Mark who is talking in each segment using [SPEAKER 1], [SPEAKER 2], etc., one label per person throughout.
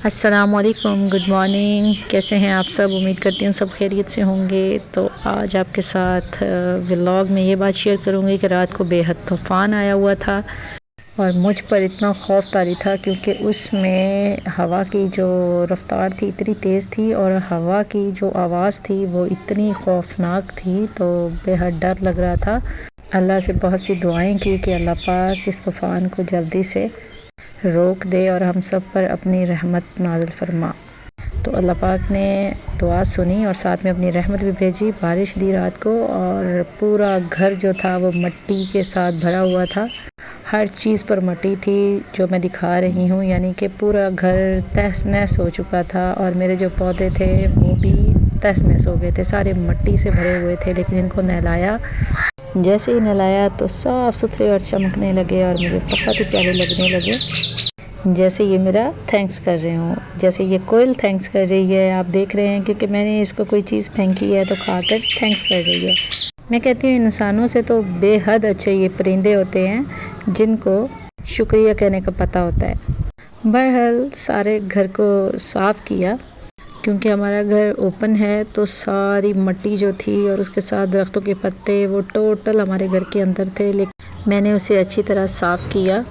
[SPEAKER 1] अस्सलामुअलैकुम, good morning. कैसे हैं आप सब? उम्मीद करती हूँ सब खैरियत से होंगे। तो आज आपके साथ व्लॉग में ये बात शेयर करूँगी कि रात को बेहद तूफ़ान आया हुआ था और मुझ पर इतना खौफ तारी था क्योंकि उसमें हवा की जो रफ़्तार थी इतनी तेज़ थी और हवा की जो आवाज़ थी वो इतनी खौफनाक थी, तो बेहद डर लग रहा था। अल्लाह से बहुत सी दुआएं की कि अल्लाह पाक इस तूफ़ान को जल्दी से रोक दे और हम सब पर अपनी रहमत नाज़िल फरमा। तो अल्लाह पाक ने दुआ सुनी और साथ में अपनी रहमत भी भेजी। बारिश दी रात को और पूरा घर जो था वो मिट्टी के साथ भरा हुआ था। हर चीज़ पर मिट्टी थी जो मैं दिखा रही हूँ, यानी कि पूरा घर तहस नहस हो चुका था और मेरे जो पौधे थे वो भी तहस नहस हो गए थे, सारे मिट्टी से भरे हुए थे। लेकिन इनको नहलाया, जैसे ही नहलाया तो साफ़ सुथरे और चमकने लगे और मुझे बहुत ही प्यारे लगने लगे, जैसे ये मेरा थैंक्स कर रहे हूँ, जैसे ये कोयल थैंक्स कर रही है। आप देख रहे हैं क्योंकि मैंने इसको कोई चीज़ फेंकी है तो खाकर थैंक्स कर रही है। मैं कहती हूँ इंसानों से तो बेहद अच्छे ये परिंदे होते हैं जिनको शुक्रिया कहने का पता होता है। बहरहाल सारे घर को साफ़ किया क्योंकि हमारा घर ओपन है, तो सारी मिट्टी जो थी और उसके साथ दरख्तों के पत्ते वो टोटल हमारे घर के अंदर थे। लेकिन मैंने उसे अच्छी तरह साफ़ किया,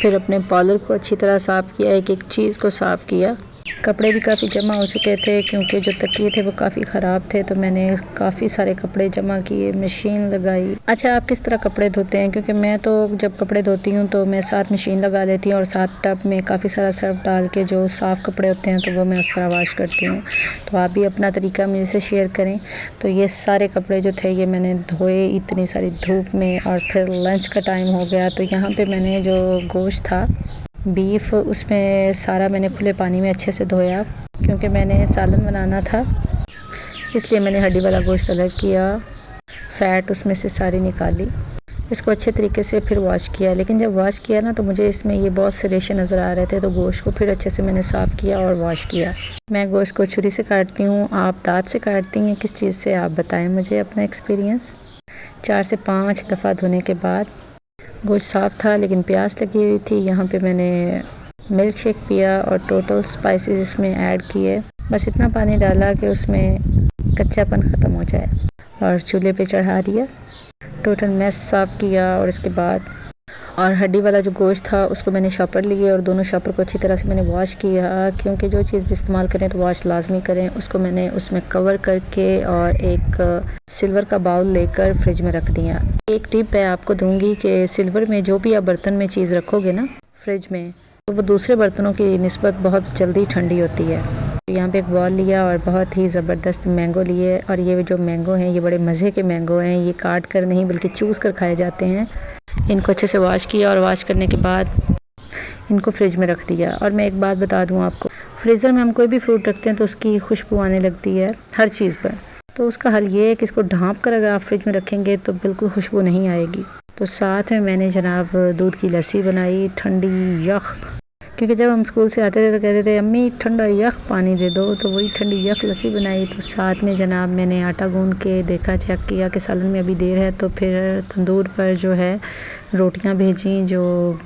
[SPEAKER 1] फिर अपने पॉलर को अच्छी तरह साफ़ किया, एक एक चीज़ को साफ़ किया। कपड़े भी काफ़ी जमा हो चुके थे क्योंकि जो तकिए थे वो काफ़ी ख़राब थे, तो मैंने काफ़ी सारे कपड़े जमा किए, मशीन लगाई। अच्छा, आप किस तरह कपड़े धोते हैं? क्योंकि मैं तो जब कपड़े धोती हूँ तो मैं साथ मशीन लगा लेती हूँ और साथ टब में काफ़ी सारा सर्फ डाल के जो साफ़ कपड़े होते हैं तो वो मैं उस तरह वॉश करती हूँ। तो आप भी अपना तरीका मेरे से शेयर करें। तो ये सारे कपड़े जो थे ये मैंने धोए इतनी सारी धूप में, और फिर लंच का टाइम हो गया तो यहाँ पर मैंने जो गोश्त था बीफ, उसमें सारा मैंने खुले पानी में अच्छे से धोया क्योंकि मैंने सालन बनाना था, इसलिए मैंने हड्डी वाला गोश्त अलग किया, फ़ैट उसमें से सारी निकाली, इसको अच्छे तरीके से फिर वॉश किया। लेकिन जब वॉश किया ना तो मुझे इसमें ये बहुत से रेशे नज़र आ रहे थे, तो गोश्त को फिर अच्छे से मैंने साफ़ किया और वॉश किया। मैं गोश्त को छुरी से काटती हूँ, आप दाँत से काटती हैं, किस चीज़ से? आप बताएँ मुझे अपना एक्सपीरियंस। 4 से 5 दफ़ा धोने के बाद गोश्त साफ़ था लेकिन प्यास लगी हुई थी। यहाँ पे मैंने मिल्क शेक पिया और टोटल स्पाइसेस इसमें ऐड किए। बस इतना पानी डाला कि उसमें कच्चापन ख़त्म हो जाए और चूल्हे पे चढ़ा दिया। टोटल मैस साफ़ किया और इसके बाद और हड्डी वाला जो गोश्त था उसको मैंने शॉपर लिए और दोनों शॉपर को अच्छी तरह से मैंने वॉश किया, क्योंकि जो चीज़ भी इस्तेमाल करें तो वॉश लाजमी करें। उसको मैंने उसमें कवर करके और एक सिल्वर का बाउल लेकर फ्रिज में रख दिया। एक टिप है आपको दूंगी कि सिल्वर में जो भी आप बर्तन में चीज़ रखोगे ना फ्रिज में, तो वो दूसरे बर्तनों की निस्बत बहुत जल्दी ठंडी होती है। यहाँ पे एक बॉल लिया और बहुत ही ज़बरदस्त मैंगो लिए, और ये जो मैंगो हैं ये बड़े मज़े के मैंगो हैं, ये काट कर नहीं बल्कि चूस कर खाए जाते हैं। इनको अच्छे से वॉश किया और वॉश करने के बाद इनको फ्रिज में रख दिया। और मैं एक बात बता दूं आपको, फ्रीज़र में हम कोई भी फ्रूट रखते हैं तो उसकी खुशबू आने लगती है हर चीज़ पर, तो उसका हल ये है कि इसको ढाँप कर अगर आप फ्रिज में रखेंगे तो बिल्कुल खुशबू नहीं आएगी। तो साथ में मैंने जनाब दूध की लस्सी बनाई, ठंडी यख, क्योंकि जब हम स्कूल से आते थे तो कहते थे अम्मी ठंडा यख पानी दे दो, तो वही ठंडी यख लस्सी बनाई। तो साथ में जनाब मैंने आटा गूंद के देखा, चेक किया कि सालन में अभी देर है, तो फिर तंदूर पर जो है रोटियां भेजी, जो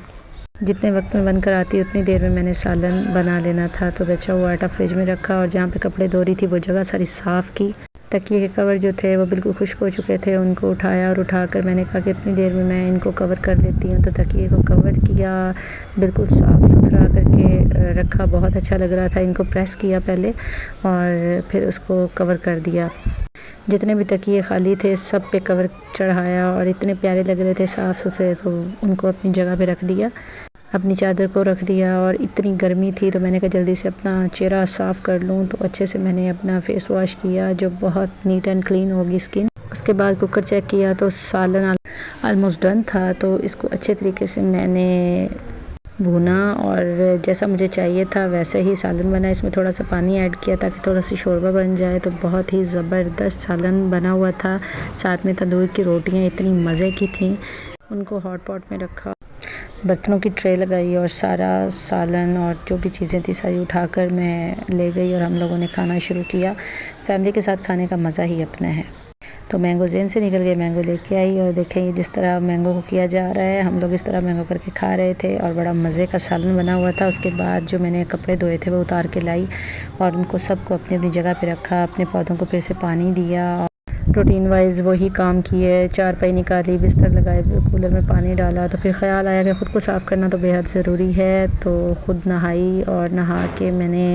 [SPEAKER 1] जितने वक्त में बनकर आती उतनी देर में मैंने सालन बना लेना था। तो बचा हुआ आटा फ्रिज में रखा और जहाँ पे कपड़े धो रही थी वो जगह सारी साफ़ की। तकिए के कवर जो थे वो बिल्कुल खुश्क हो चुके थे, उनको उठाया और उठाकर मैंने कहा कि इतनी देर में मैं इनको कवर कर लेती हूँ। तो तकिए को कवर किया, बिल्कुल साफ़ सुथरा करके रखा, बहुत अच्छा लग रहा था। इनको प्रेस किया पहले और फिर उसको कवर कर दिया। जितने भी तकिए खाली थे सब पे कवर चढ़ाया और इतने प्यारे लग रहे थे साफ़ सुथरे, तो उनको अपनी जगह पे रख दिया, अपनी चादर को रख दिया। और इतनी गर्मी थी तो मैंने कहा जल्दी से अपना चेहरा साफ़ कर लूँ, तो अच्छे से मैंने अपना फेस वॉश किया जो बहुत नीट एंड क्लीन होगी स्किन। उसके बाद कुकर चेक किया तो सालन ऑलमोस्ट डन था, तो इसको अच्छे तरीके से मैंने भुना और जैसा मुझे चाहिए था वैसे ही सालन बना। इसमें थोड़ा सा पानी ऐड किया ताकि थोड़ा सी शोरबा बन जाए, तो बहुत ही ज़बरदस्त सालन बना हुआ था। साथ में तंदूर की रोटियां इतनी मज़े की थी, उनको हॉट पॉट में रखा, बर्तनों की ट्रे लगाई और सारा सालन और जो भी चीज़ें थी सारी उठाकर मैं ले गई और हम लोगों ने खाना शुरू किया। फैमिली के साथ खाने का मज़ा ही अपना है। तो मैंगो जेन से निकल गए, मैंगो लेके आई और देखें ये जिस तरह मैंगो को किया जा रहा है, हम लोग इस तरह मैंगो करके खा रहे थे और बड़ा मज़े का सालन बना हुआ था। उसके बाद जो मैंने कपड़े धोए थे वो उतार के लाई और उनको सबको अपनी अपनी जगह पे रखा, अपने पौधों को फिर से पानी दिया और रूटीन वाइज वही काम किए, चारपाई निकाली, बिस्तर लगाए, कूलर में पानी डाला। तो फिर ख्याल आया कि ख़ुद को साफ़ करना तो बेहद ज़रूरी है, तो ख़ुद नहाई और नहा के मैंने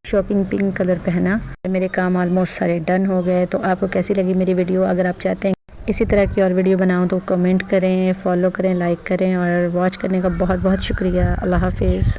[SPEAKER 1] शॉकिंग पिंक कलर पहना। मेरे काम ऑलमोस्ट सारे डन हो गए। तो आपको कैसी लगी मेरी वीडियो? अगर आप चाहते हैं इसी तरह की और वीडियो बनाऊं तो कमेंट करें, फॉलो करें, लाइक करें और वॉच करने का बहुत बहुत शुक्रिया। अल्लाह हाफिज़।